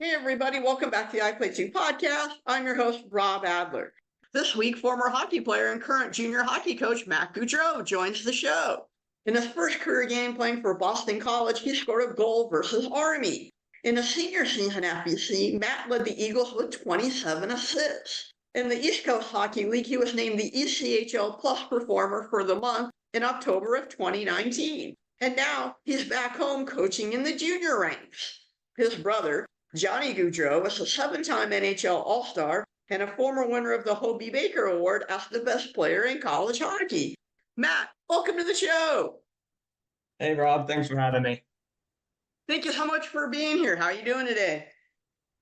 Hey everybody, welcome back to the I Play Too podcast. I'm your host, Rob Adler. This week, former hockey player and current junior hockey coach Matt Gaudreau joins the show. In his first career game playing for Boston College, he scored a goal versus Army. In the senior season at BC, Matt led the Eagles with 27 assists. In the East Coast Hockey League, he was named the ECHL Plus Performer for the month in October of 2019. And now he's back home coaching in the junior ranks. His brother, Johnny Gaudreau, is a seven-time NHL All-Star and a former winner of the Hobey Baker Award as the best player in college hockey. Matt, welcome to the show. Hey, Rob. Thanks for having me. Thank you so much for being here. How are you doing today?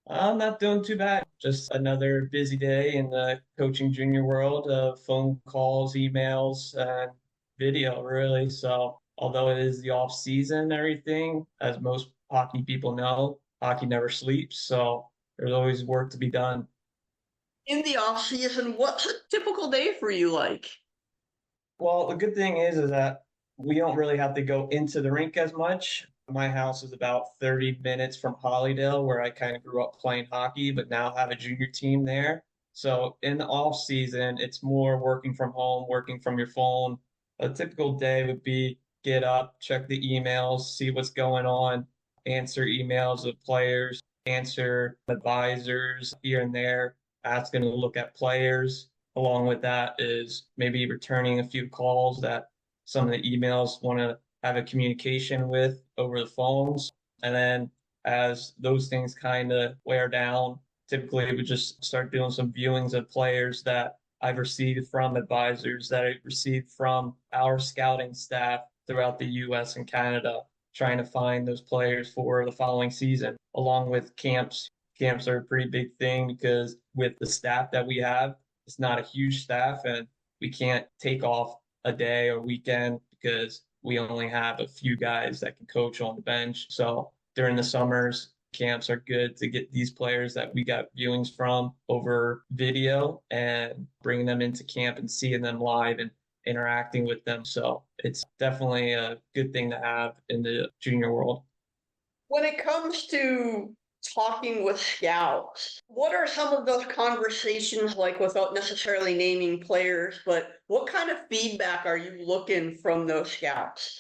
I'm not doing too bad. Just another busy day in the coaching junior world of phone calls, emails, and video, really. So, although it is the off season and everything, as most hockey people know, hockey never sleeps. So, there's always work to be done. In the off season, what's a typical day for you like? Well, the good thing is that we don't really have to go into the rink as much. My house is about 30 minutes from Hollydale, where I kind of grew up playing hockey, but now have a junior team there. So in the off season, it's more working from home, working from your phone. A typical day would be get up, check the emails, see what's going on, answer emails of players, answer advisors here and there, asking to look at players. Along with that is maybe returning a few calls that some of the emails want to have a communication with over the phones. And then as those things kind of wear down, typically we just start doing some viewings of players that I've received from advisors, that I've received from our scouting staff throughout the US and Canada, trying to find those players for the following season, along with camps. Camps are a pretty big thing because with the staff that we have, it's not a huge staff and we can't take off a day or weekend because we only have a few guys that can coach on the bench. So during the summers, camps are good to get these players that we got viewings from over video and bringing them into camp and seeing them live and interacting with them. So it's definitely a good thing to have in the junior world. When it comes to talking with scouts, what are some of those conversations like without necessarily naming players, but what kind of feedback are you looking from those scouts?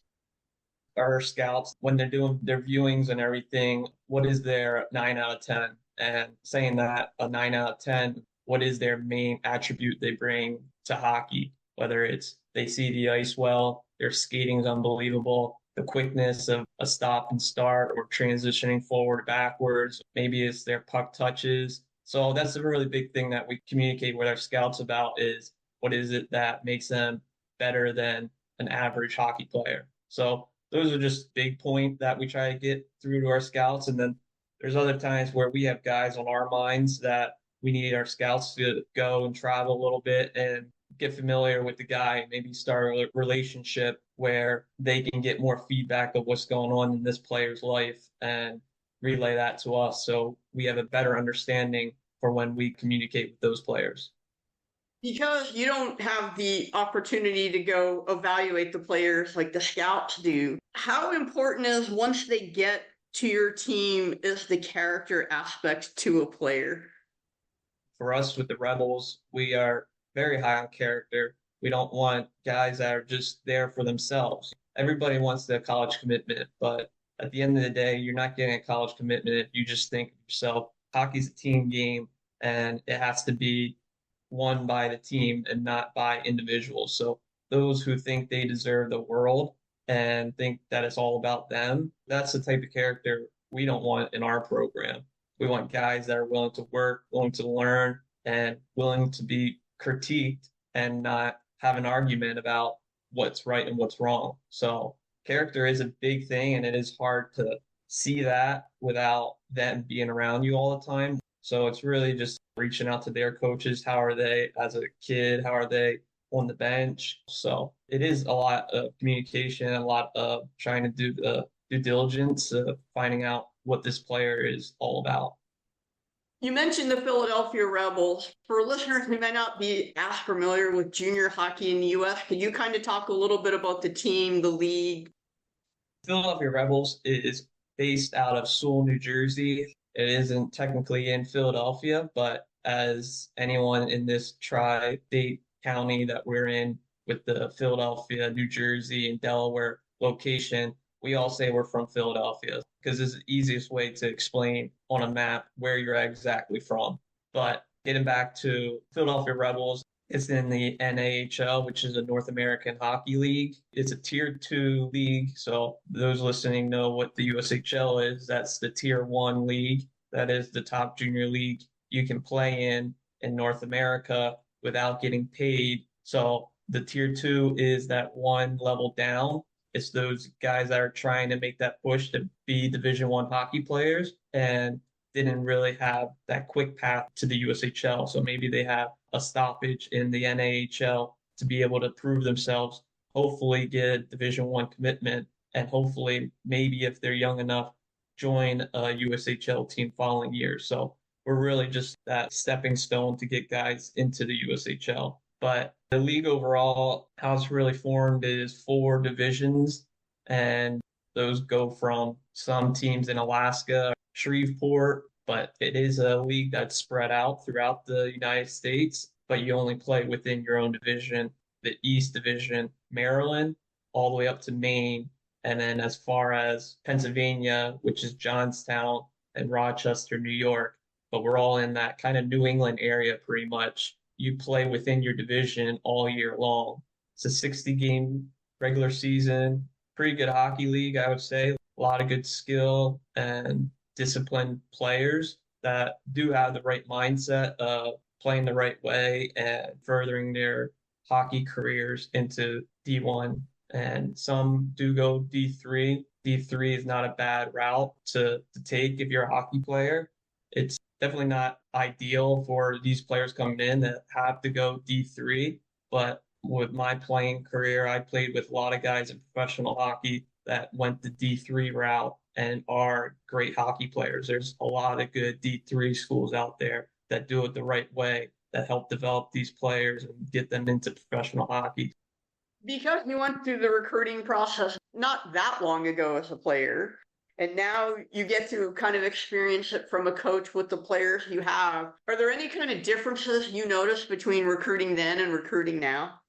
Our scouts, when they're doing their viewings and everything, what is their 9 out of 10? And saying that a 9 out of 10, what is their main attribute they bring to hockey? Whether it's they see the ice well, their skating is unbelievable, the quickness of a stop and start or transitioning forward, backwards, maybe it's their puck touches. So that's a really big thing that we communicate with our scouts about is what is it that makes them better than an average hockey player. So those are just big point that we try to get through to our scouts. And then there's other times where we have guys on our minds that we need our scouts to go and travel a little bit and get familiar with the guy, maybe start a relationship where they can get more feedback of what's going on in this player's life and relay that to us so we have a better understanding for when we communicate with those players. Because you don't have the opportunity to go evaluate the players like the scouts do, how important is once they get to your team is the character aspect to a player? For us with the Rebels, we are very high on character. We don't want guys that are just there for themselves. Everybody wants the college commitment, but at the end of the day, you're not getting a college commitment if you just think of yourself. Hockey's a team game, and it has to be won by the team and not by individuals. So those who think they deserve the world and think that it's all about them, that's the type of character we don't want in our program. We want guys that are willing to work, willing to learn, and willing to be critiqued and not have an argument about what's right and what's wrong. So character is a big thing, and it is hard to see that without them being around you all the time. So it's really just reaching out to their coaches. How are they as a kid? How are they on the bench? So it is a lot of communication, a lot of trying to do the due diligence of finding out what this player is all about. You mentioned the Philadelphia Rebels. For listeners who may not be as familiar with junior hockey in the U.S., could you kind of talk a little bit about the team, the league? Philadelphia Rebels is based out of Sewell, New Jersey. It isn't technically in Philadelphia, but as anyone in this tri-state county that we're in with the Philadelphia, New Jersey, and Delaware location, we all say we're from Philadelphia because it's the easiest way to explain on a map where you're exactly from. But getting back to Philadelphia Rebels, it's in the NAHL, which is a North American Hockey League. It's a Tier 2 league. So those listening know what the USHL is. That's the Tier 1 league. That is the top junior league you can play in North America without getting paid. So the Tier 2 is that one level down. It's those guys that are trying to make that push to be Division One hockey players and didn't really have that quick path to the USHL. So maybe they have a stoppage in the NAHL to be able to prove themselves, hopefully get a Division One commitment, and hopefully maybe if they're young enough, join a USHL team following year. So we're really just that stepping stone to get guys into the USHL. But the league overall, how it's really formed is 4 divisions, and those go from some teams in Alaska, Shreveport, but it is a league that's spread out throughout the United States, but you only play within your own division, the East Division, Maryland, all the way up to Maine. And then as far as Pennsylvania, which is Johnstown and Rochester, New York, but we're all in that kind of New England area pretty much. You play within your division all year long. It's a 60-game regular season, pretty good hockey league, I would say. A lot of good skill and disciplined players that do have the right mindset of playing the right way and furthering their hockey careers into D1. And some do go D3. D3 is not a bad route to take if you're a hockey player. It's definitely not ideal for these players coming in that have to go D3. But with my playing career, I played with a lot of guys in professional hockey that went the D3 route and are great hockey players. There's a lot of good D3 schools out there that do it the right way, that help develop these players and get them into professional hockey. Because you went through the recruiting process not that long ago as a player, and now you get to kind of experience it from a coach with the players you have. Are there any kind of differences you notice between recruiting then and recruiting now?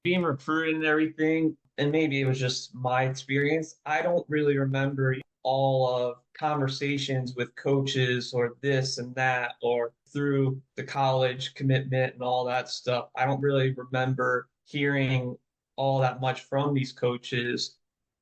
Being recruited and everything, and maybe it was just my experience, I don't really remember all of conversations with coaches or this and that or through the college commitment and all that stuff. I don't really remember hearing all that much from these coaches.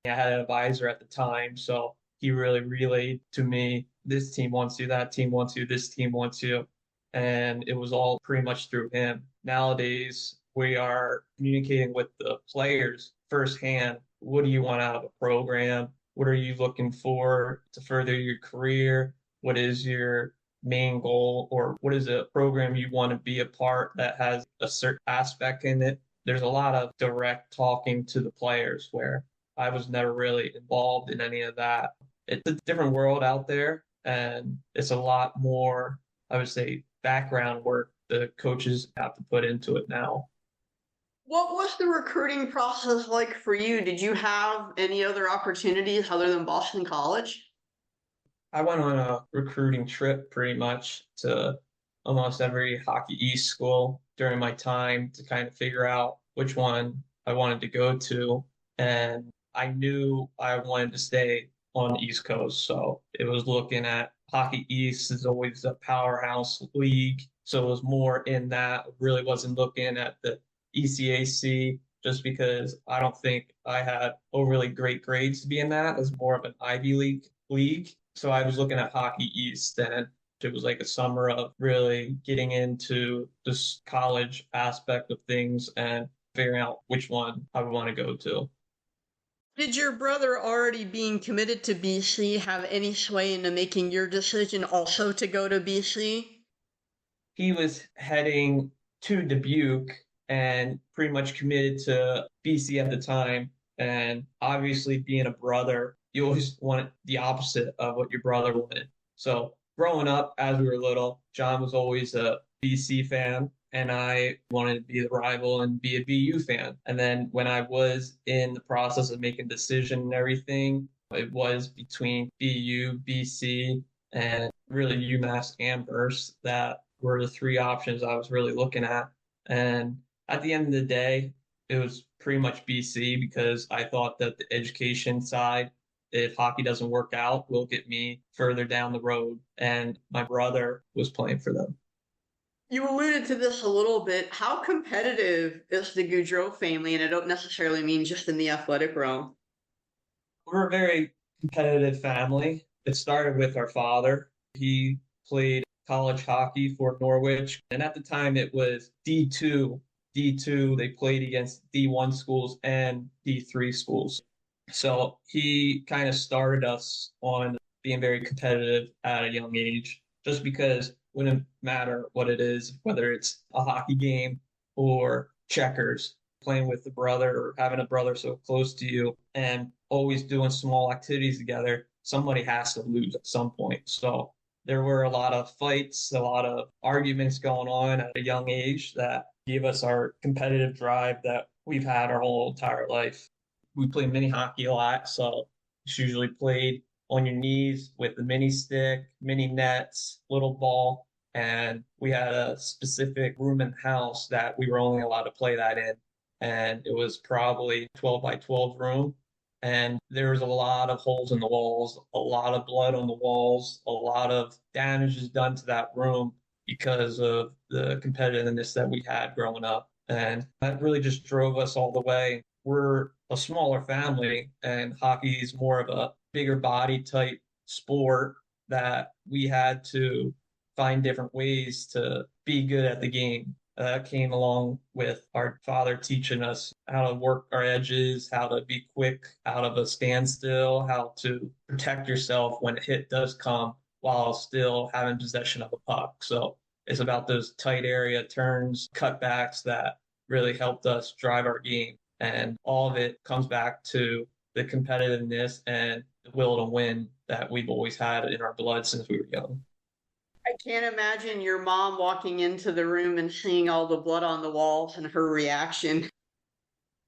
I had an advisor at the time, so he really relayed to me, this team wants you, that team wants you, this team wants you. And it was all pretty much through him. Nowadays, we are communicating with the players firsthand. What do you want out of a program? What are you looking for to further your career? What is your main goal? Or what is a program you want to be a part that has a certain aspect in it? There's a lot of direct talking to the players where I was never really involved in any of that. It's a different world out there, and it's a lot more, I would say, background work the coaches have to put into it now. What was the recruiting process like for you? Did you have any other opportunities other than Boston College? I went on a recruiting trip pretty much to almost every Hockey East school during my time to kind of figure out which one I wanted to go to. And I knew I wanted to stay on the East Coast. So it was looking at Hockey East is always a powerhouse league. So it was more in that, really wasn't looking at the ECAC just because I don't think I had overly great grades to be in that. It's more of an Ivy League. So I was looking at Hockey East, and it was like a summer of really getting into this college aspect of things and figuring out which one I would want to go to. Did your brother already being committed to BC have any sway into making your decision also to go to BC? He was heading to Dubuque and pretty much committed to BC at the time. And obviously, being a brother, you always want the opposite of what your brother wanted. So, growing up as we were little, John was always a BC fan, and I wanted to be the rival and be a BU fan. And then when I was in the process of making a decision and everything, it was between BU, BC, and really UMass Amherst. That were the three options I was really looking at. And at the end of the day, it was pretty much BC because I thought that the education side, if hockey doesn't work out, will get me further down the road. And my brother was playing for them. You alluded to this a little bit. How competitive is the Gaudreau family? And I don't necessarily mean just in the athletic realm. We're a very competitive family. It started with our father. He played college hockey for Norwich, and at the time it was D2. D2, they played against D1 schools and D3 schools. So he kind of started us on being very competitive at a young age, just because it wouldn't matter what it is, whether it's a hockey game or checkers, playing with a brother or having a brother so close to you and always doing small activities together, somebody has to lose at some point. So there were a lot of fights, a lot of arguments going on at a young age that gave us our competitive drive that we've had our whole entire life. We play mini hockey a lot, so it's usually played on your knees with the mini stick, mini nets, little ball. And we had a specific room in the house that we were only allowed to play that in. And it was probably 12 by 12 room. And there was a lot of holes in the walls, a lot of blood on the walls, a lot of damage is done to that room because of the competitiveness that we had growing up. And that really just drove us all the way. We're a smaller family, and hockey is more of a bigger body type sport that we had to find different ways to be good at the game. That came along with our father teaching us how to work our edges, how to be quick out of a standstill, how to protect yourself when a hit does come while still having possession of a puck. So it's about those tight area turns, cutbacks that really helped us drive our game. And all of it comes back to the competitiveness and the will to win that we've always had in our blood since we were young. I can't imagine your mom walking into the room and seeing all the blood on the walls and her reaction.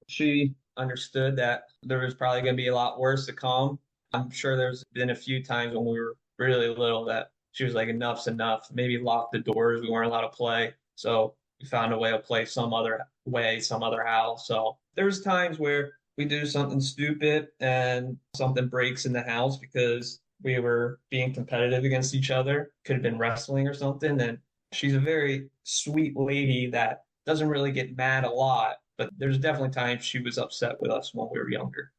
She understood that there was probably going to be a lot worse to come. I'm sure there's been a few times when we were really little that she was like, enough's enough. Maybe lock the doors. We weren't allowed to play. So we found a way to play some other way, some other how. So there's times where we do something stupid and something breaks in the house because we were being competitive against each other. Could have been wrestling or something. And she's a very sweet lady that doesn't really get mad a lot, but there's definitely times she was upset with us when we were younger.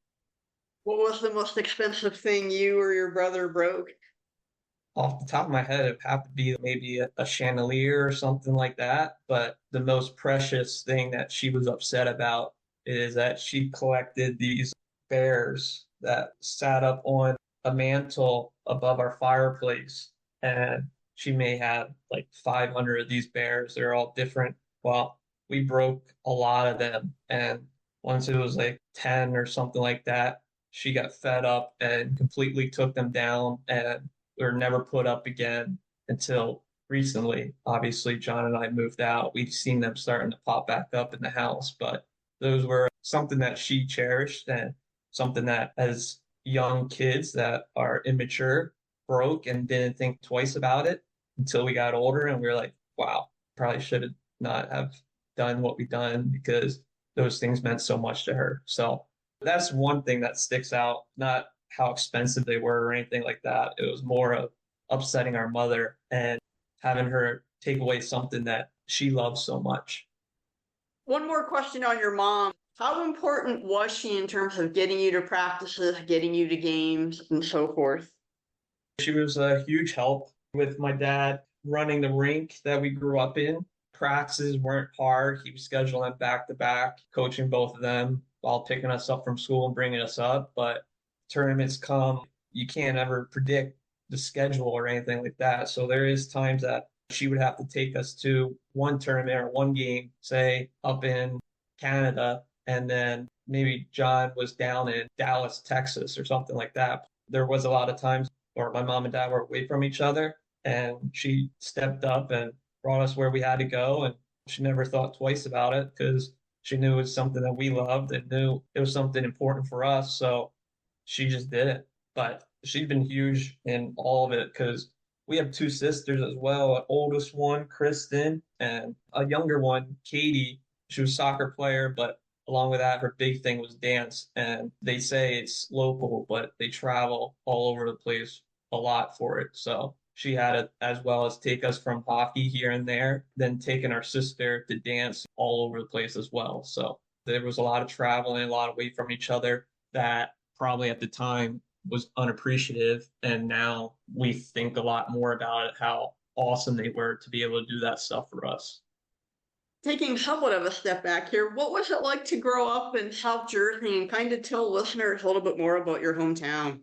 What was the most expensive thing you or your brother broke? Off the top of my head, it'd have to be maybe a chandelier or something like that. But the most precious thing that she was upset about is that she collected these bears that sat up on a mantle above our fireplace. And she may have like 500 of these bears. They're all different. Well, we broke a lot of them. And once it was like 10 or something like that, she got fed up and completely took them down and were never put up again until recently. Obviously, John and I moved out. We've seen them starting to pop back up in the house, but those were something that she cherished and something that as young kids that are immature broke and didn't think twice about it until we got older and we were like, wow, probably should have not have done what we done because those things meant so much to her. So that's one thing that sticks out, not how expensive they were or anything like that. It was more of upsetting our mother and having her take away something that she loves so much. One more question on your mom. How important was she in terms of getting you to practices, getting you to games, and so forth? She was a huge help with my dad running the rink that we grew up in. Practices weren't hard. He was scheduling them back to back, coaching both of them while picking us up from school and bringing us up. But tournaments come, you can't ever predict the schedule or anything like that. So there is times that she would have to take us to one tournament or one game, say up in Canada, and then maybe John was down in Dallas, Texas, or something like that. There was a lot of times where my mom and dad were away from each other, and she stepped up and brought us where we had to go. And she never thought twice about it because she knew it was something that we loved and knew it was something important for us. So she just did it. But she's been huge in all of it because We have two sisters as well, an oldest one, Kristen, and a younger one, Katie. She was a soccer player, but along with that, her big thing was dance. And they say it's local, but they travel all over the place a lot for it. So she had it as well as take us from hockey here and there, then taking our sister to dance all over the place as well. So there was a lot of traveling, a lot away from each other that probably at the time was unappreciative. And now we think a lot more about it, how awesome they were to be able to do that stuff for us. Taking somewhat of a step back here, what was it like to grow up in South Jersey and kind of tell listeners a little bit more about your hometown?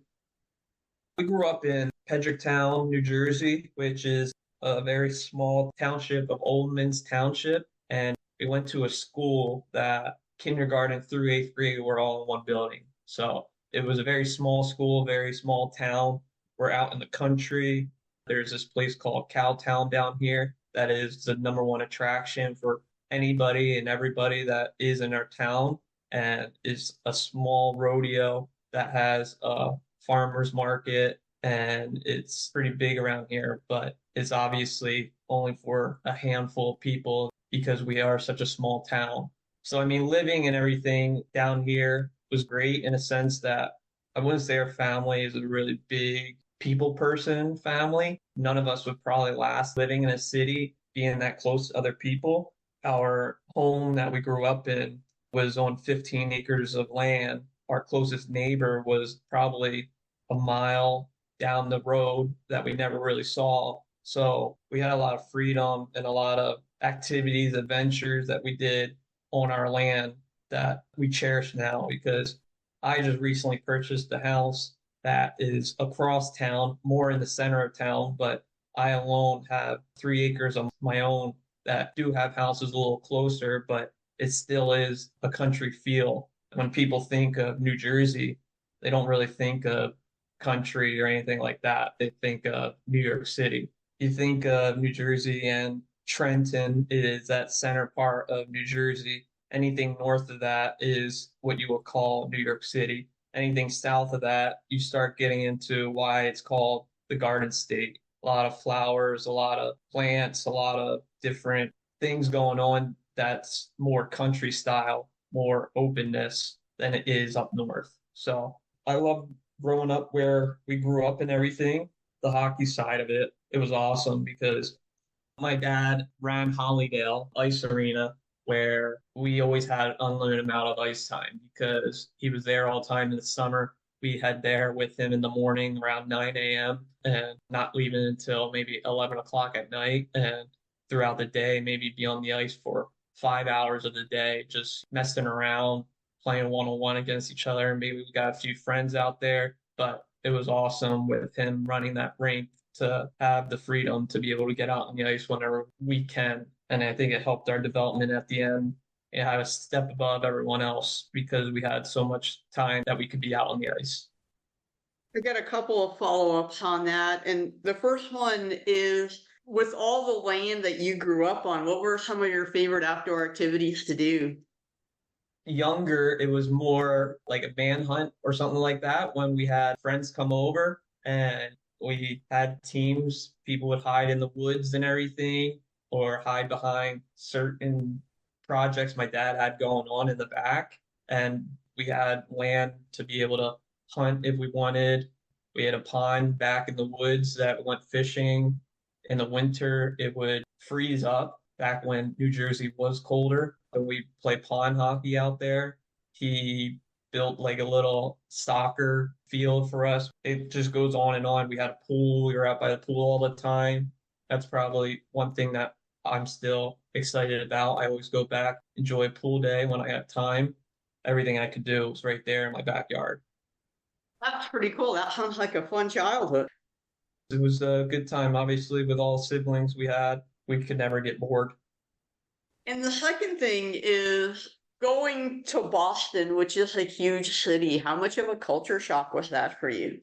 We grew up in Pedricktown, New Jersey, which is a very small township of Oldman's Township. And we went to a school that kindergarten through eighth grade were all in one building. So it was a very small school, very small town. We're out in the country. There's this place called Cowtown down here that is the number one attraction for anybody and everybody that is in our town, and is a small rodeo that has a farmer's market, and it's pretty big around here, but it's obviously only for a handful of people because we are such a small town. So, I mean, living and everything down here was great in a sense that I wouldn't say our family is a really big people person family. None of us would probably last living in a city, being that close to other people. Our home that we grew up in was on 15 acres of land. Our closest neighbor was probably a mile down the road that we never really saw. So we had a lot of freedom and a lot of activities, adventures that we did on our land that we cherish now, because I just recently purchased a house that is across town, more in the center of town, but I alone have 3 acres of my own that do have houses a little closer, but it still is a country feel. When people think of New Jersey, they don't really think of country or anything like that. They think of New York City. You think of New Jersey, and Trenton is that center part of New Jersey. Anything north of that is what you would call New York City. Anything south of that, you start getting into why it's called the Garden State. A lot of flowers, a lot of plants, a lot of different things going on that's more country style, more openness than it is up north. So I love growing up where we grew up and everything. The hockey side of it, it was awesome because my dad ran Hollydale Ice Arena, where we always had an unlimited amount of ice time because he was there all the time in the summer. We had there with him in the morning around 9 a.m. and not leaving until maybe 11 o'clock at night. And throughout the day, maybe be on the ice for 5 hours of the day, just messing around, playing one-on-one against each other. And maybe we got a few friends out there, but it was awesome with him running that rink to have the freedom to be able to get out on the ice whenever we can. And I think it helped our development at the end and have a step above everyone else because we had so much time that we could be out on the ice. I got a couple of follow-ups on that. And the first one is, with all the land that you grew up on, what were some of your favorite outdoor activities to do? Younger, it was more like a manhunt or something like that when we had friends come over and we had teams. People would hide in the woods and everything, or hide behind certain projects my dad had going on in the back. And we had land to be able to hunt if we wanted. We had a pond back in the woods that went fishing. In the winter, it would freeze up back when New Jersey was colder. And we play pond hockey out there. He built like a little soccer field for us. It just goes on and on. We had a pool. We were out by the pool all the time. That's probably one thing that I'm still excited about. I always go back, enjoy a pool day when I have time. Everything I could do was right there in my backyard. That's pretty cool. That sounds like a fun childhood. It was a good time, obviously, with all the siblings we had. We could never get bored. And the second thing is going to Boston, which is a huge city. How much of a culture shock was that for you?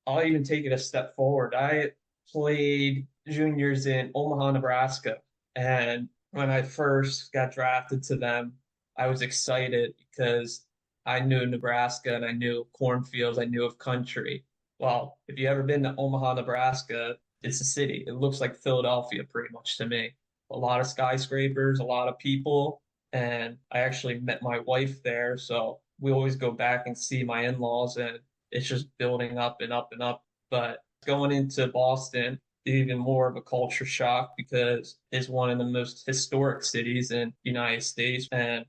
I'll even take it a step forward. I played juniors in Omaha, Nebraska. And when I first got drafted to them, I was excited because I knew Nebraska and I knew cornfields, I knew of country. Well, if you ever been to Omaha, Nebraska, it's a city. It looks like Philadelphia pretty much to me. A lot of skyscrapers, a lot of people, and I actually met my wife there, so we always go back and see my in-laws, and it's just building up and up and up. But going into Boston, even more of a culture shock because it's one of the most historic cities in the United States, and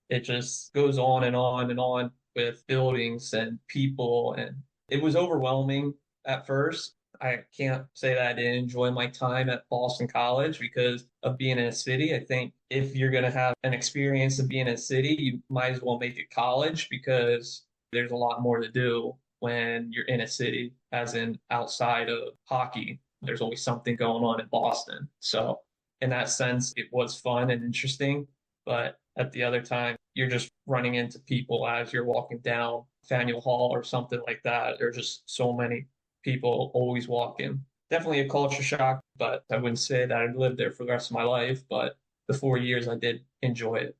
it just goes on and on and on with buildings and people, and it was overwhelming at first. I can't say that I didn't enjoy my time at Boston College because of being in a city. I think if you're going to have an experience of being in a city, you might as well make it college because there's a lot more to do when you're in a city, as in outside of hockey. There's always something going on in Boston. So, in that sense, it was fun and interesting. But at the other time, you're just running into people as you're walking down Faneuil Hall or something like that. There's just so many people always walking. Definitely a culture shock, but I wouldn't say that I'd live there for the rest of my life. But the 4 years I did enjoy it.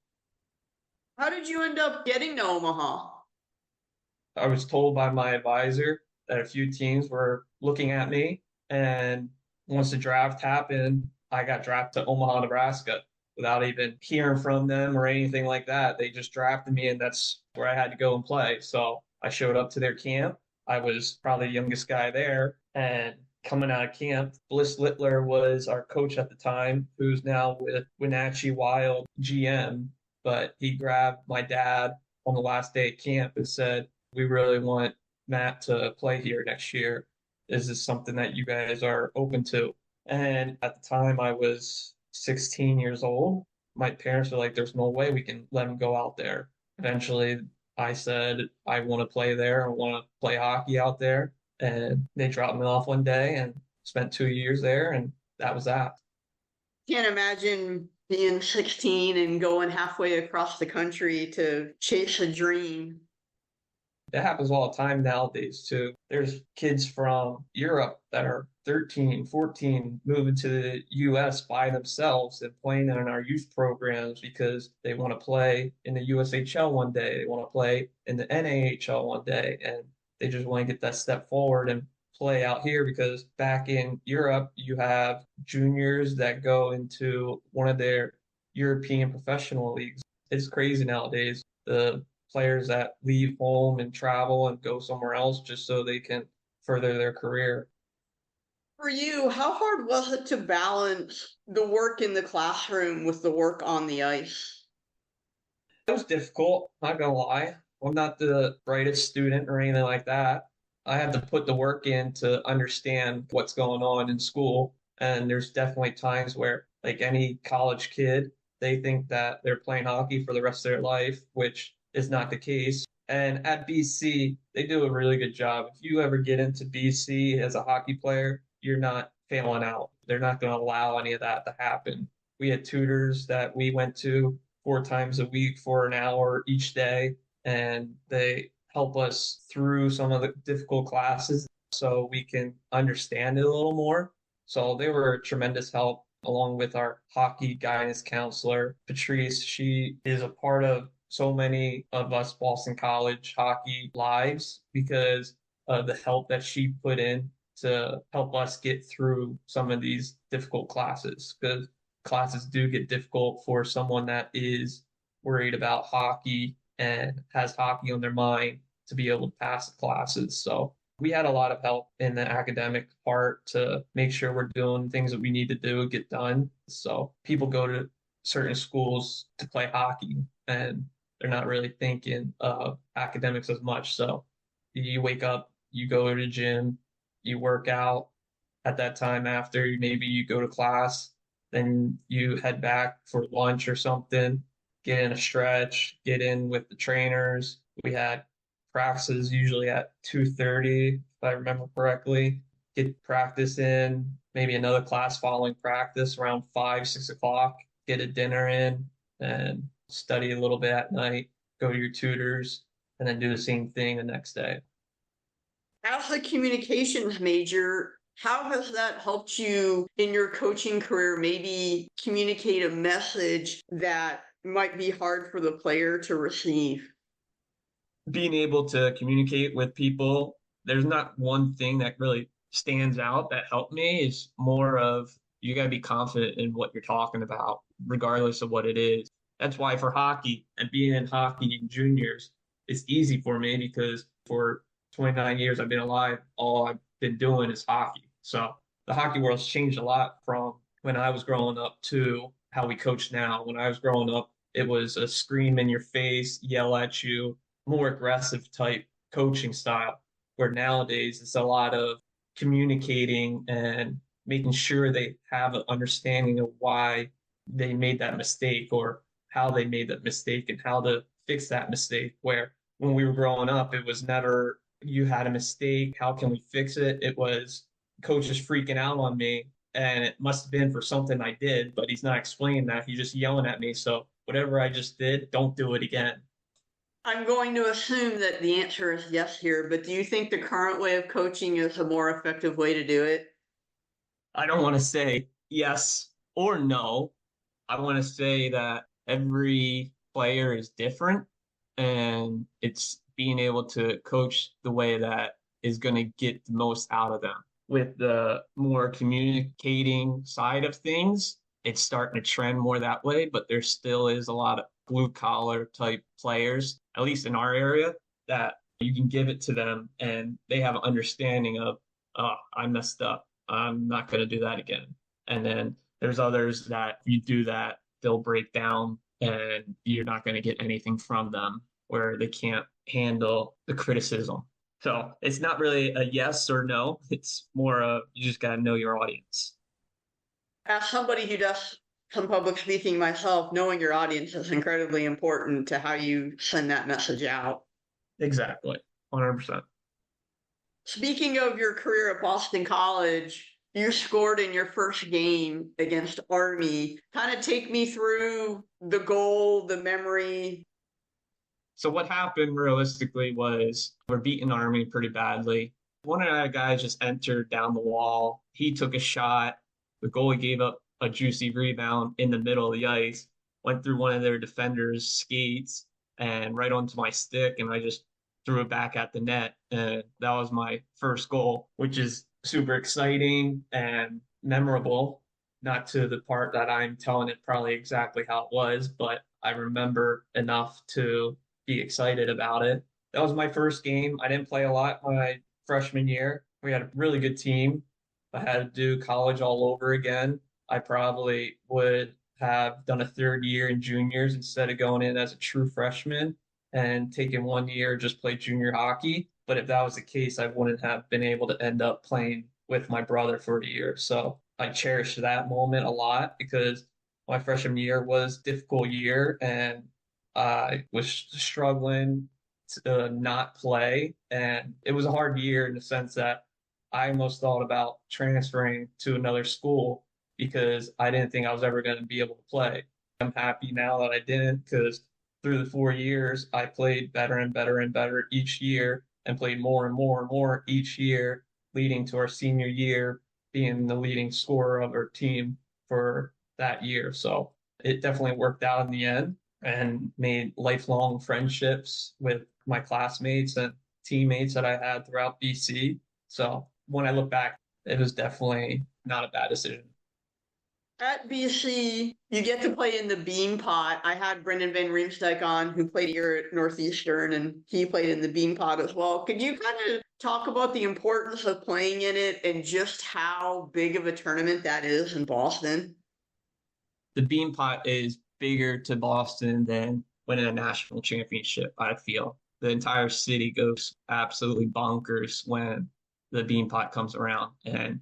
How did you end up getting to Omaha? I was told by my advisor that a few teams were looking at me, and once the draft happened, I got drafted to Omaha, Nebraska without even hearing from them or anything like that. They just drafted me, and that's where I had to go and play. So I showed up to their camp. I was probably the youngest guy there, and coming out of camp, Bliss Littler was our coach at the time, who's now with Wenatchee Wild GM. But he grabbed my dad on the last day of camp and said, "We really want Matt to play here next year. Is this something that you guys are open to?" And at the time, I was 16 years old. My parents were like, "There's no way we can let him go out there." Eventually, I said, "I want to play there. I want to play hockey out there." And they dropped me off one day and spent 2 years there, and that was that. Can't imagine being 16 and going halfway across the country to chase a dream. It happens all the time nowadays, too. There's kids from Europe that are 13, 14, moving to the US by themselves and playing in our youth programs because they want to play in the USHL one day. They want to play in the NAHL one day, and they just want to get that step forward and play out here because back in Europe, you have juniors that go into one of their European professional leagues. It's crazy nowadays. The players that leave home and travel and go somewhere else just so they can further their career. For you, how hard was it to balance the work in the classroom with the work on the ice? It was difficult, not gonna lie. I'm not the brightest student or anything like that. I had to put the work in to understand what's going on in school. And there's definitely times where, like any college kid, they think that they're playing hockey for the rest of their life, which is not the case. And at BC, they do a really good job. If you ever get into BC as a hockey player, you're not failing out. They're not going to allow any of that to happen. We had tutors that we went to 4 times a week for an hour each day, and they help us through some of the difficult classes so we can understand it a little more. So they were a tremendous help, along with our hockey guidance counselor, Patrice. She is a part of so many of us Boston College hockey lives because of the help that she put in to help us get through some of these difficult classes, because classes do get difficult for someone that is worried about hockey and has hockey on their mind to be able to pass the classes. So we had a lot of help in the academic part to make sure we're doing things that we need to do, get done. So people go to certain schools to play hockey, and they're not really thinking of academics as much. So you wake up, you go to the gym, you work out. At that time after, maybe you go to class, then you head back for lunch or something, get in a stretch, get in with the trainers. We had practices usually at 2:30, if I remember correctly. Get practice in, maybe another class following practice around 5, 6 o'clock, get a dinner in, and study a little bit at night, go to your tutors, and then do the same thing the next day. As a communications major, how has that helped you in your coaching career? Maybe communicate a message that might be hard for the player to receive. Being able to communicate with people, there's not one thing that really stands out that helped me is more of you got to be confident in what you're talking about, regardless of what it is. That's why for hockey and being in hockey in juniors, it's easy for me because for 29 years I've been alive, all I've been doing is hockey. So the hockey world's changed a lot from when I was growing up to how we coach now. When I was growing up, it was a scream in your face, yell at you, more aggressive type coaching style, where nowadays it's a lot of communicating and making sure they have an understanding of why they made that mistake or how they made that mistake and how to fix that mistake. Where when we were growing up, it was never you had a mistake, how can we fix it? It was coach is freaking out on me and it must have been for something I did, but he's not explaining that. He's just yelling at me. So whatever I just did, don't do it again. I'm going to assume that the answer is yes here, but do you think the current way of coaching is a more effective way to do it? I don't want to say yes or no. I want to say that every player is different and it's being able to coach the way that is going to get the most out of them. With the more communicating side of things, it's starting to trend more that way, but there still is a lot of blue collar type players, at least in our area, that you can give it to them and they have an understanding of, oh, I messed up. I'm not going to do that again. And then there's others that if you do that, they'll break down and you're not going to get anything from them where they can't handle the criticism. So it's not really a yes or no. It's more of you just got to know your audience. As somebody who does some public speaking myself, knowing your audience is incredibly important to how you send that message out. Exactly. 100%. Speaking of your career at Boston College, you scored in your first game against Army. Kind of take me through the goal, the memory. So what happened realistically was we're beating Army pretty badly. One of our guys just entered down the wall. He took a shot. The goalie gave up a juicy rebound in the middle of the ice, went through one of their defenders' skates and right onto my stick, and I just threw it back at the net. And that was my first goal, which is super exciting and memorable. Not to the part that I'm telling it probably exactly how it was, but I remember enough to be excited about it. That was my first game. I didn't play a lot my freshman year. We had a really good team. If I had to do college all over again, I probably would have done a third year in juniors instead of going in as a true freshman and taking 1 year just play junior hockey. But if that was the case, I wouldn't have been able to end up playing with my brother for a year. So I cherish that moment a lot because my freshman year was a difficult year and I was struggling to not play. And it was a hard year in the sense that I almost thought about transferring to another school because I didn't think I was ever going to be able to play. I'm happy now that I didn't because through the 4 years, I played better and better and better each year and played more and more and more each year, leading to our senior year being the leading scorer of our team for that year. So it definitely worked out in the end and made lifelong friendships with my classmates and teammates that I had throughout BC. So when I look back, it was definitely not a bad decision. At BC, you get to play in the Beanpot. I had Brendan Van Riemsdyk on, who played here at Northeastern, and he played in the Beanpot as well. Could you kind of talk about the importance of playing in it and just how big of a tournament that is in Boston? The Beanpot is bigger to Boston than winning a national championship, I feel. The entire city goes absolutely bonkers when the Beanpot comes around. And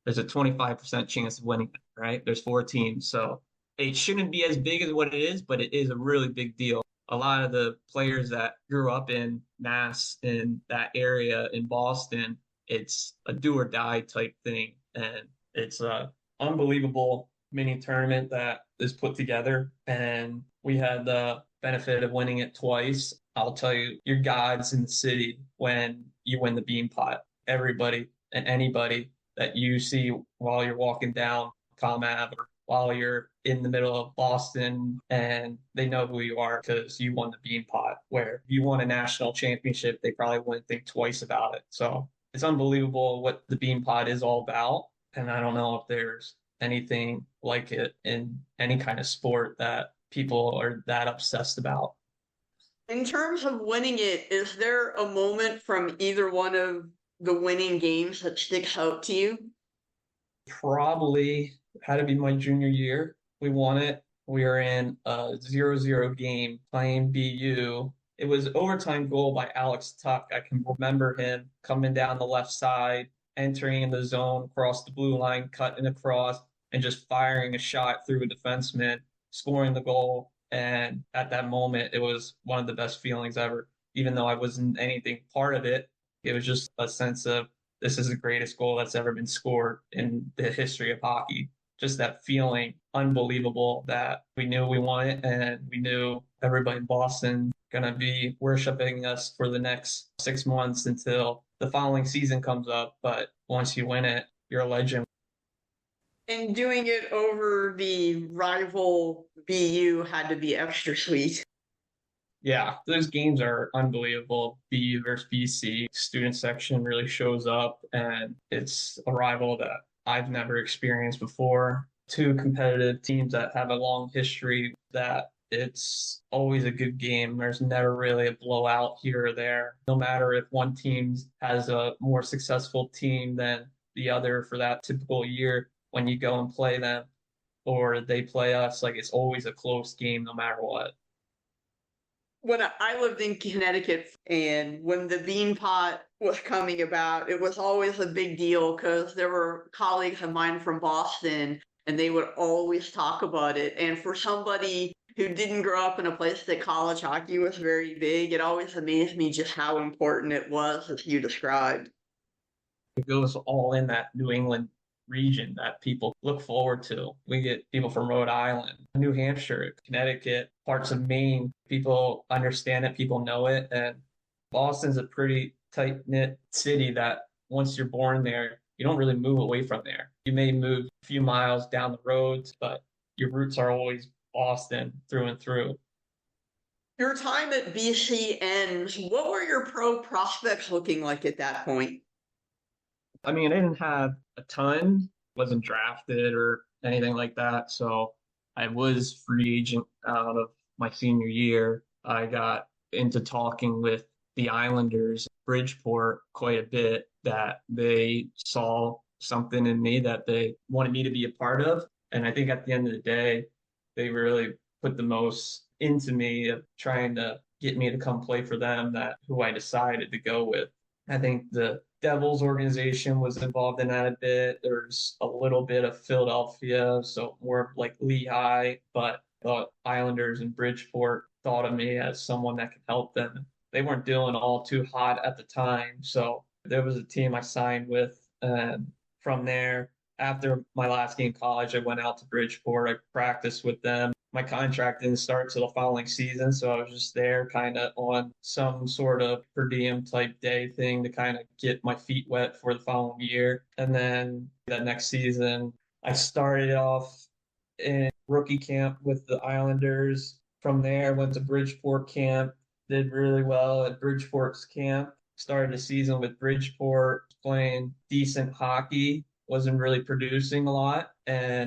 there's a 25% chance of winning it, right? There's 4 teams. So it shouldn't be as big as what it is, but it is a really big deal. A lot of the players that grew up in Mass in that area in Boston, it's a do or die type thing. And it's a unbelievable mini tournament that is put together. And we had the benefit of winning it twice. I'll tell you, you're gods in the city when you win the Beanpot. Everybody and anybody that you see while you're walking down Com Ave or while you're in the middle of Boston and they know who you are because you won the Beanpot. Where if you won a national championship, they probably wouldn't think twice about it. So it's unbelievable what the Beanpot is all about. And I don't know if there's anything like it in any kind of sport that people are that obsessed about. In terms of winning it, is there a moment from either one of the winning games that sticks out to you? Probably had to be my junior year. We won it. We were in a 0-0 game playing BU. It was overtime goal by Alex Tuck. I can remember him coming down the left side, entering in the zone across the blue line, cutting across, and just firing a shot through a defenseman, scoring the goal. And at that moment, it was one of the best feelings ever. Even though I wasn't anything part of it, it was just a sense of this is the greatest goal that's ever been scored in the history of hockey. Just that feeling, unbelievable that we knew we won it and we knew everybody in Boston gonna be worshiping us for the next 6 months until the following season comes up. But once you win it, you're a legend. And doing it over the rival BU had to be extra sweet. Yeah, those games are unbelievable. BU versus BC student section really shows up, and it's a rival that I've never experienced before. Two competitive teams that have a long history that it's always a good game. There's never really a blowout here or there. No matter if one team has a more successful team than the other for that typical year when you go and play them or they play us, like it's always a close game no matter what. When I lived in Connecticut and when the Beanpot was coming about, it was always a big deal because there were colleagues of mine from Boston and they would always talk about it. And for somebody who didn't grow up in a place that college hockey was very big, it always amazed me just how important it was, as you described. It goes all in that New England region that people look forward to. We get people from Rhode Island, New Hampshire, Connecticut, parts of Maine. People understand it, people know it. And Boston's a pretty tight knit city that once you're born there, you don't really move away from there. You may move a few miles down the roads, but your roots are always Boston through and through. Your time at BC ends. What were your pro prospects looking like at that point? I mean, I didn't have a ton, wasn't drafted or anything like that. So I was free agent out of my senior year. I got into talking with the Islanders, Bridgeport, quite a bit that they saw something in me that they wanted me to be a part of. And I think at the end of the day, they really put the most into me of trying to get me to come play for them, that who I decided to go with. I think the Devils organization was involved in that a bit. There's a little bit of Philadelphia, so more like Lehigh, but the Islanders and Bridgeport thought of me as someone that could help them. They weren't doing all too hot at the time, so there was a team I signed with, and from there, after my last game in college, I went out to Bridgeport. I practiced with them. My contract didn't start till the following season, so I was just there kind of on some sort of per diem type day thing to kind of get my feet wet for the following year. And then that next season, I started off in rookie camp with the Islanders. From there, went to Bridgeport camp, did really well at Bridgeport's camp. Started the season with Bridgeport, playing decent hockey, wasn't really producing a lot. And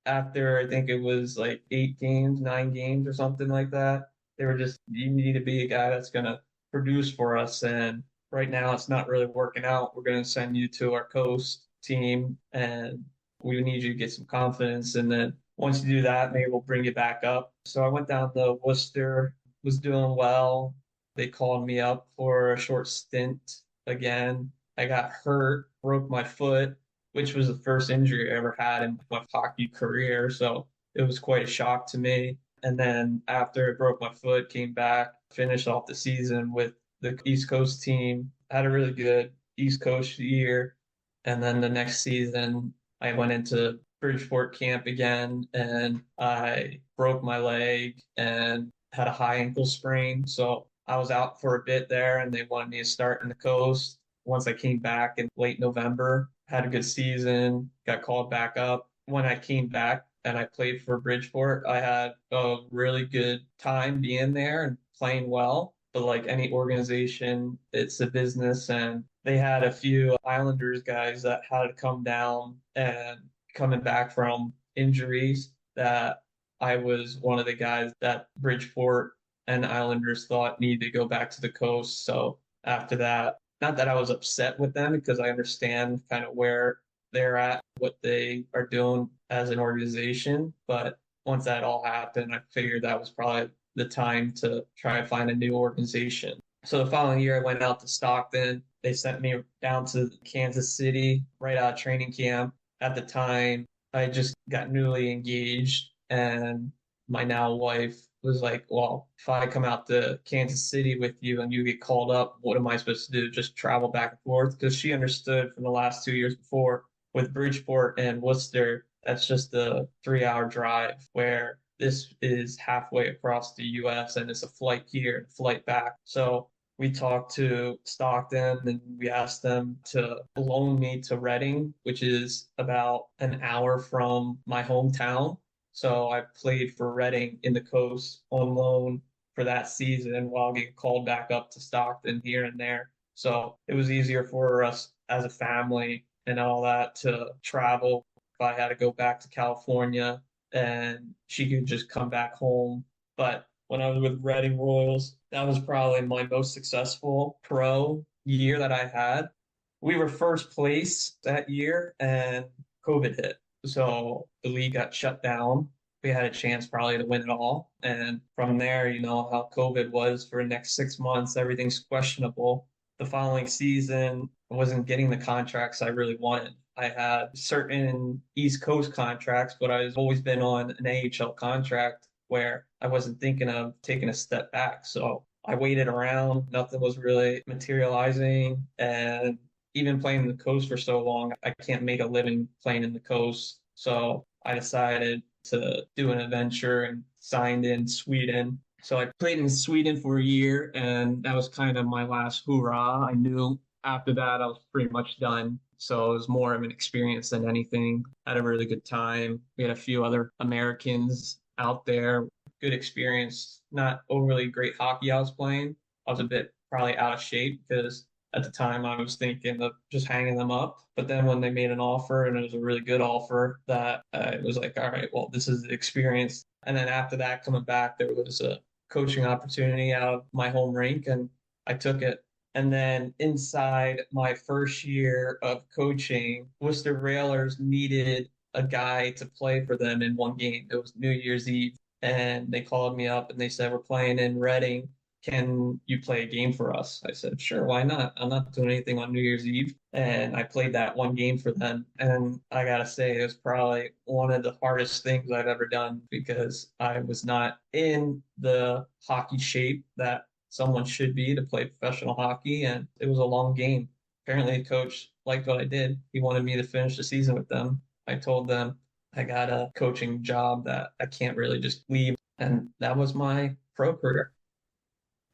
after I think it was like 8 games, 9 games or something like that, they were just, you need to be a guy that's going to produce for us. And right now it's not really working out. We're going to send you to our coast team and we need you to get some confidence. And then once you do that, maybe we'll bring you back up. So I went down to Worcester, was doing well. They called me up for a short stint again. I got hurt, broke my foot, which was the first injury I ever had in my hockey career. So it was quite a shock to me. And then after I broke my foot, came back, finished off the season with the East Coast team, had a really good East Coast year. And then the next season, I went into Bridgeport camp again and I broke my leg and had a high ankle sprain. So I was out for a bit there and they wanted me to start in the coast. Once I came back in late November, had a good season, got called back up. When I came back and I played for Bridgeport, I had a really good time being there and playing well. But like any organization, it's a business and they had a few Islanders guys that had to come down and coming back from injuries that I was one of the guys that Bridgeport and Islanders thought needed to go back to the coast. So after that, not that I was upset with them because I understand kind of where they're at, what they are doing as an organization. But once that all happened, I figured that was probably the time to try and find a new organization. So the following year, I went out to Stockton. They sent me down to Kansas City right out of training camp. At the time, I just got newly engaged, and my now wife was like, well, if I come out to Kansas City with you and you get called up, what am I supposed to do? Just travel back and forth? Because she understood from the last 2 years before with Bridgeport and Worcester, that's just a 3 hour drive where this is halfway across the US and it's a flight here and a flight back. So we talked to Stockton and we asked them to loan me to Reading, which is about an hour from my hometown. So I played for Reading in the coast on loan for that season while getting called back up to Stockton here and there. So it was easier for us as a family and all that to travel if I had to go back to California and she could just come back home. But when I was with Reading Royals, that was probably my most successful pro year that I had. We were first place that year and COVID hit. So the league got shut down. We had a chance probably to win it all. And from there, you know, how COVID was for the next 6 months, everything's questionable. The following season, I wasn't getting the contracts I really wanted. I had certain East Coast contracts, but I've always been on an AHL contract where I wasn't thinking of taking a step back. So I waited around, nothing was really materializing. And even playing in the coast for so long, I can't make a living playing in the coast. So I decided to do an adventure and signed in Sweden. So I played in Sweden for a year, and that was kind of my last hoorah. I knew after that I was pretty much done. So it was more of an experience than anything. I had a really good time. We had a few other Americans out there. Good experience. Not overly great hockey I was playing. I was a bit probably out of shape because at the time I was thinking of just hanging them up. But then when they made an offer and it was a really good offer, that it was like, all right, well, this is the experience. And then after that, coming back, there was a coaching opportunity out of my home rink and I took it. And then inside my first year of coaching, Worcester Railers needed a guy to play for them in one game. It was New Year's Eve. And they called me up and they said, we're playing in Reading. Can you play a game for us? I said, sure, why not? I'm not doing anything on New Year's Eve. And I played that one game for them. And I got to say, it was probably one of the hardest things I've ever done because I was not in the hockey shape that someone should be to play professional hockey. And it was a long game. Apparently, the coach liked what I did. He wanted me to finish the season with them. I told them I got a coaching job that I can't really just leave. And that was my pro career.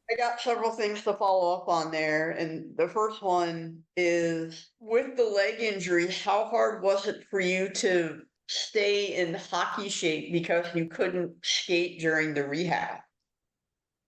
I got several things to follow up on there. And the first one is with the leg injuries, how hard was it for you to stay in hockey shape because you couldn't skate during the rehab?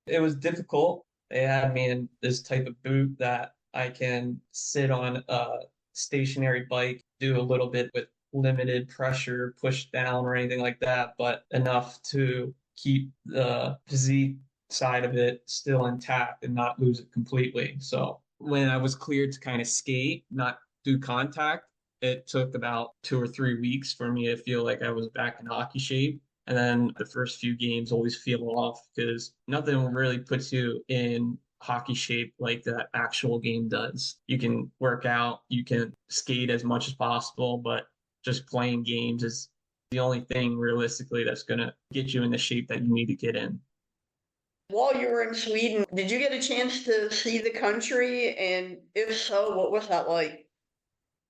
It was difficult. They had me in this type of boot that I can sit on a stationary bike, do a little bit with limited pressure, push down or anything like that, but enough to keep the physique side of it still intact and not lose it completely. So when I was cleared to kind of skate, not do contact, it took about 2 or 3 weeks for me to feel like I was back in hockey shape. And then the first few games always feel off because nothing really puts you in hockey shape like that actual game does. You can work out, you can skate as much as possible, but just playing games is the only thing realistically that's going to get you in the shape that you need to get in. While you were in Sweden, did you get a chance to see the country? And if so, what was that like?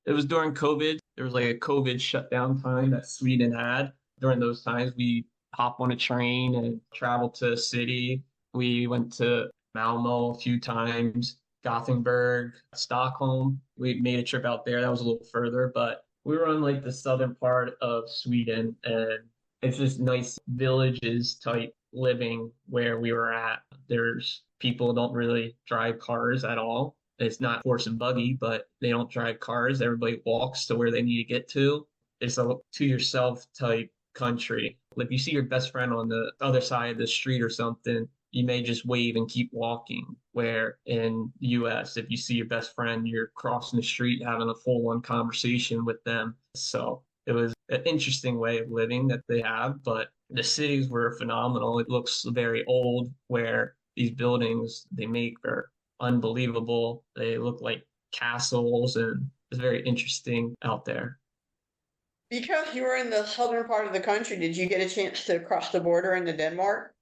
It was during COVID. There was like a COVID shutdown time that Sweden had. During those times, we hop on a train and travel to a city. We went to Malmo a few times, Gothenburg, Stockholm. We made a trip out there. That was a little further, but we were on like the southern part of Sweden, and it's just nice villages type living where we were at. There's people don't really drive cars at all. It's not horse and buggy, but they don't drive cars. Everybody walks to where they need to get to. It's a to yourself type country. If you see your best friend on the other side of the street or something, you may just wave and keep walking. Where in the US, if you see your best friend, you're crossing the street having a full-on conversation with them. So it was an interesting way of living that they have, but the cities were phenomenal. It looks very old, where these buildings they make are unbelievable. They look like castles, and it's very interesting out there. Because you were in the southern part of the country, did you get a chance to cross the border into Denmark?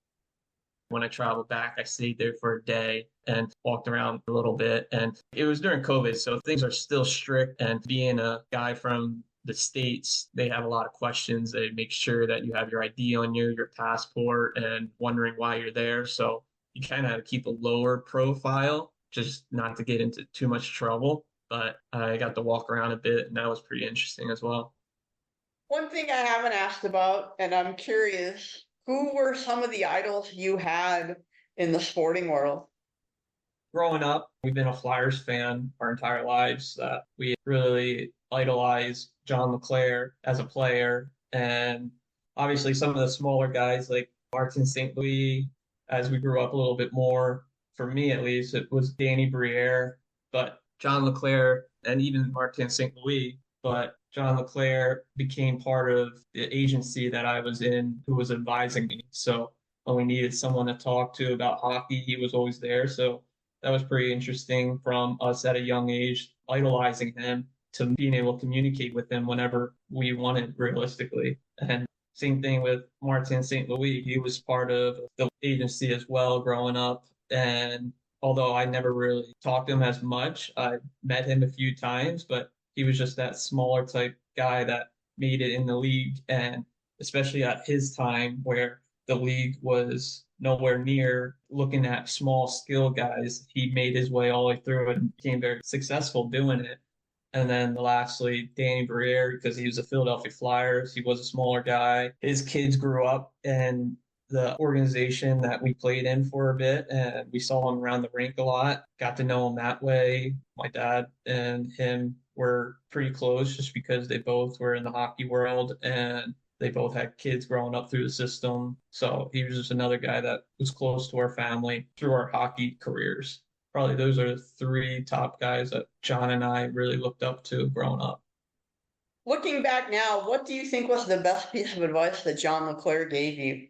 When I traveled back, I stayed there for a day and walked around a little bit. And it was during COVID, so things are still strict. And being a guy from the States, they have a lot of questions. They make sure that you have your ID on you, your passport, and wondering why you're there. So you kind of have to keep a lower profile just not to get into too much trouble. But I got to walk around a bit, and that was pretty interesting as well. One thing I haven't asked about, and I'm curious, who were some of the idols you had in the sporting world? Growing up, we've been a Flyers fan our entire lives. We really idolized John LeClair as a player, and obviously some of the smaller guys like Martin St. Louis. As we grew up a little bit more, for me at least, it was Danny Briere, but John LeClair and even Martin St. Louis. But John LeClair became part of the agency that I was in, who was advising me. So when we needed someone to talk to about hockey, he was always there. So that was pretty interesting from us at a young age, idolizing him to being able to communicate with him whenever we wanted, realistically. And same thing with Martin St. Louis. He was part of the agency as well growing up. And although I never really talked to him as much, I met him a few times, but he was just that smaller type guy that made it in the league. And especially at his time where the league was nowhere near looking at small skill guys, he made his way all the way through it and became very successful doing it. And then lastly, Danny Briere, because he was a Philadelphia Flyers, he was a smaller guy. His kids grew up in the organization that we played in for a bit, and we saw him around the rink a lot. Got to know him that way. My dad and him were pretty close just because they both were in the hockey world and they both had kids growing up through the system. So he was just another guy that was close to our family through our hockey careers. Probably those are the three top guys that John and I really looked up to growing up. Looking back now, what do you think was the best piece of advice that John LeClair gave you?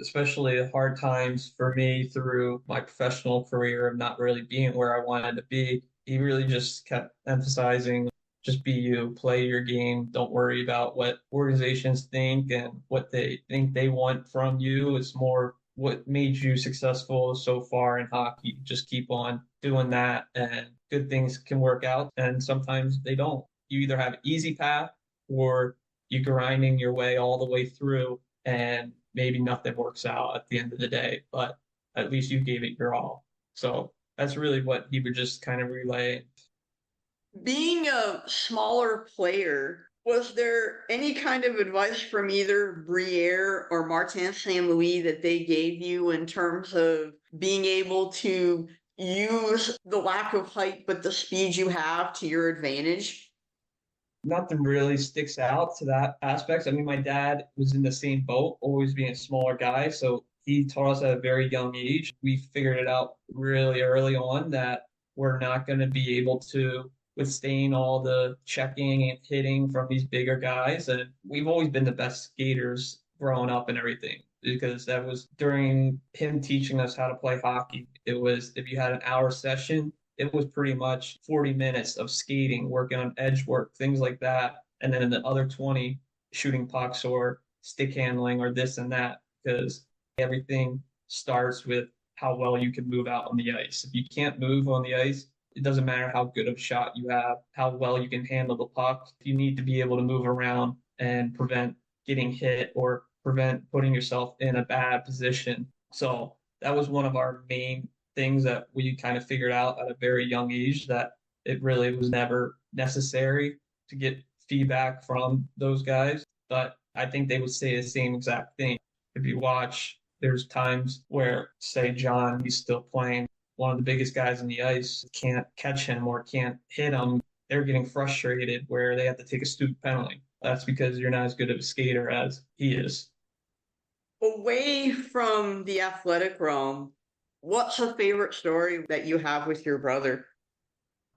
Especially the hard times for me through my professional career of not really being where I wanted to be. He really just kept emphasizing just be you, play your game. Don't worry about what organizations think and what they think they want from you. It's more what made you successful so far in hockey. Just keep on doing that, and good things can work out, and sometimes they don't. You either have an easy path or you grinding your way all the way through, and maybe nothing works out at the end of the day, but at least you gave it your all. So that's really what he would just kind of relay. Being a smaller player, was there any kind of advice from either Briere or Martin St. Louis that they gave you in terms of being able to use the lack of height but the speed you have to your advantage? Nothing really sticks out to that aspect. I mean, my dad was in the same boat, always being a smaller guy. So he taught us at a very young age. We figured it out really early on that we're not going to be able to withstand all the checking and hitting from these bigger guys. And we've always been the best skaters growing up and everything because that was during him teaching us how to play hockey. It was if you had an hour session, it was pretty much 40 minutes of skating, working on edge work, things like that. And then in the other 20, shooting pucks or stick handling or this and that, because everything starts with how well you can move out on the ice. If you can't move on the ice, it doesn't matter how good of a shot you have, how well you can handle the puck. You need to be able to move around and prevent getting hit or prevent putting yourself in a bad position. So that was one of our main things that we kind of figured out at a very young age, that it really was never necessary to get feedback from those guys. But I think they would say the same exact thing. If you watch, there's times where, say, John, he's still playing one of the biggest guys on the ice can't catch him or can't hit him, they're getting frustrated where they have to take a stupid penalty. That's because you're not as good of a skater as he is. Away from the athletic realm, what's a favorite story that you have with your brother?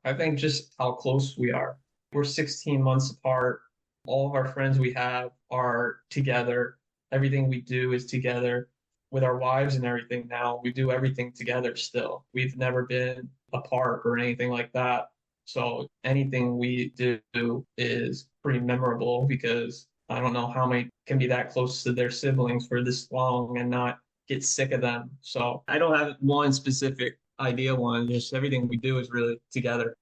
I think just how close we are. We're 16 months apart. All of our friends we have are together. Everything we do is together. With our wives and everything now, we do everything together still. We've never been apart or anything like that. So anything we do is pretty memorable because I don't know how many can be that close to their siblings for this long and not get sick of them. So I don't have one specific idea one. Just everything we do is really together.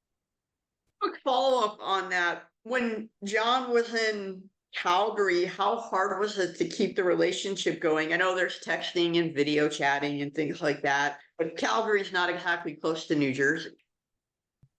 Quick follow up on that. When John was in Calgary, how hard was it to keep the relationship going? I know there's texting and video chatting and things like that, but Calgary's not exactly close to New Jersey.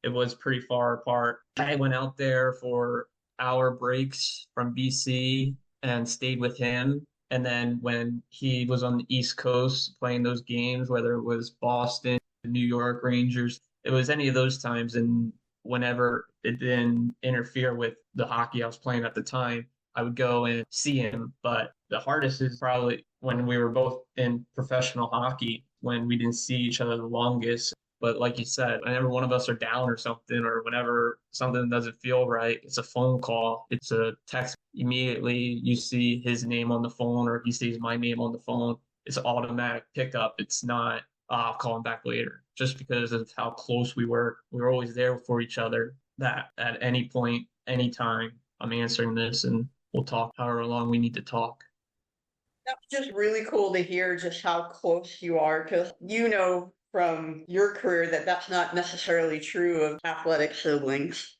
It was pretty far apart. I went out there for hour breaks from BC and stayed with him. And then when he was on the East Coast playing those games, whether it was Boston, New York Rangers, it was any of those times. And whenever it didn't interfere with the hockey I was playing at the time, I would go and see him. But the hardest is probably when we were both in professional hockey, when we didn't see each other the longest. But like you said, whenever one of us are down or something, or whenever something doesn't feel right, it's a phone call, it's a text. Immediately you see his name on the phone, or he sees my name on the phone. It's automatic pickup. It's not, I'll call him back later. Just because of how close we were always there for each other. That at any point, anytime, I'm answering this and we'll talk however long we need to talk. That's just really cool to hear just how close you are, because from your career that that's not necessarily true of athletic siblings.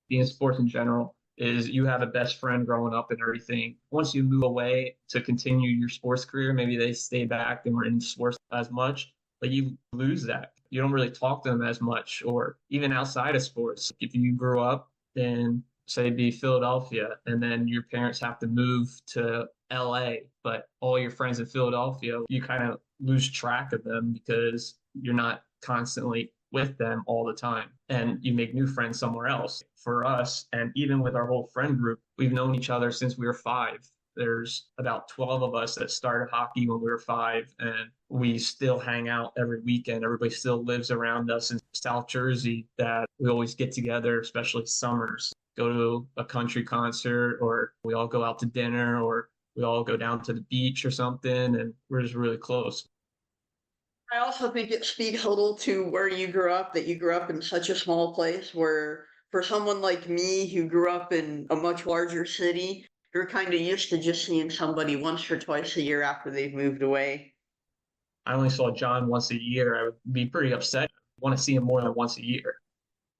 Being sports in general is you have a best friend growing up and everything. Once you move away to continue your sports career, maybe they stay back and were in sports as much, but you lose that. You don't really talk to them as much, or even outside of sports. If you grew up in, say, be Philadelphia, and then your parents have to move to LA, but all your friends in Philadelphia, you kind of lose track of them because you're not constantly with them all the time, and you make new friends somewhere else. For us, and even with our whole friend group, we've known each other since we were 5. There's about 12 of us that started hockey when we were 5, and we still hang out every weekend. Everybody still lives around us in South Jersey, that we always get together, especially summers, go to a country concert, or we all go out to dinner, or we all go down to the beach or something, and we're just really close. I also think it speaks a little to where you grew up, that you grew up in such a small place where for someone like me who grew up in a much larger city, you're kind of used to just seeing somebody once or twice a year after they've moved away. I only saw John once a year. I would be pretty upset. I want to see him more than once a year.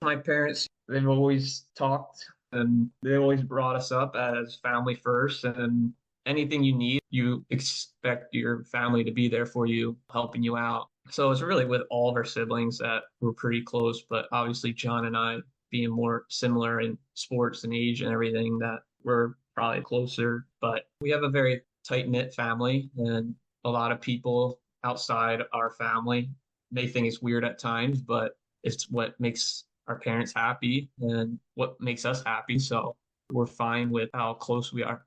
My parents, they've always talked and they always brought us up as family first, and anything you need, you expect your family to be there for you, helping you out. So it's really with all of our siblings that we're pretty close, but obviously John and I being more similar in sports and age and everything, that we're probably closer. But we have a very tight-knit family, and a lot of people outside our family may think it's weird at times, but it's what makes our parents happy and what makes us happy. So we're fine with how close we are.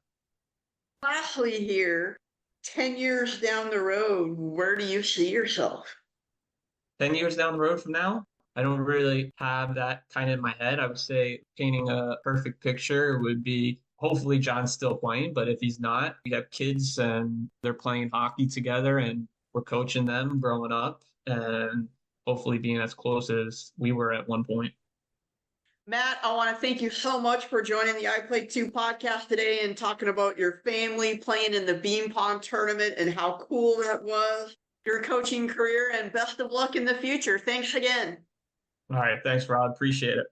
Lastly, here, 10 years down the road, where do you see yourself? 10 years down the road from now, I don't really have that kind of in my head. I would say painting a perfect picture would be hopefully John's still playing, but if he's not, we have kids and they're playing hockey together and we're coaching them growing up, and hopefully being as close as we were at one point. Matt, I want to thank you so much for joining the I Play 2 podcast today and talking about your family playing in the Beanpot tournament and how cool that was, your coaching career, and best of luck in the future. Thanks again. All right. Thanks, Rod. Appreciate it.